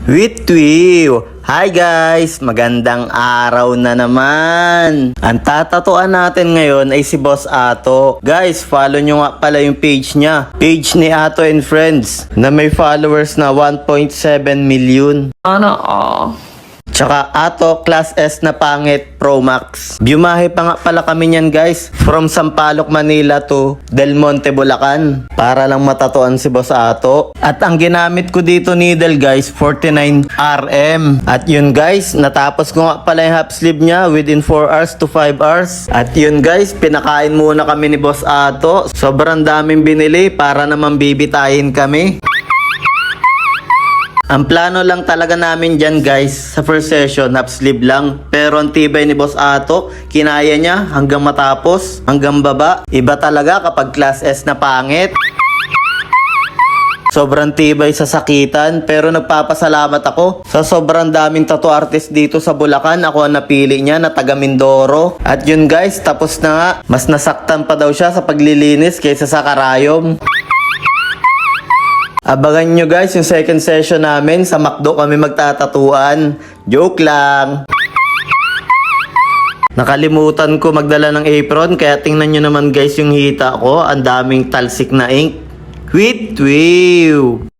Witwiw! Hi guys! Magandang araw na naman! Ang tatatuan natin ngayon ay si Boss Ato. Guys, follow nyo nga pala yung page niya. Page ni Ato and Friends na may followers na 1.7 million. Tsaka Ato Class S na pangit Pro Max. Biumahe pa nga pala kami niyan guys. From Sampaloc, Manila to Del Monte, Bulacan. Para lang matatuan si Boss Ato. At ang ginamit ko dito needle guys, 49 RM. At yun guys, natapos ko nga pala yung half sleeve niya within 4 hours to 5 hours. At yun guys, pinakain muna kami ni Boss Ato. Sobrang daming binili para naman bibitahin kami. Ang plano lang talaga namin dyan guys, sa first session, half sleeve lang. Pero ang tibay ni Boss Ato, kinaya niya hanggang matapos, hanggang baba. Iba talaga kapag class S na pangit. Sobrang tibay sa sakitan, pero nagpapasalamat ako sa sobrang daming tattoo artist dito sa Bulacan. Ako ang napili niya na taga Mindoro. At yun guys, tapos na nga. Mas nasaktan pa daw siya sa paglilinis kaysa sa karayom. Abangan nyo guys yung second session namin. Sa McDo kami magtatatuan. Joke lang. Nakalimutan ko magdala ng apron, kaya tingnan nyo naman guys yung hita ko. Ang daming talsik na ink. Witwiw!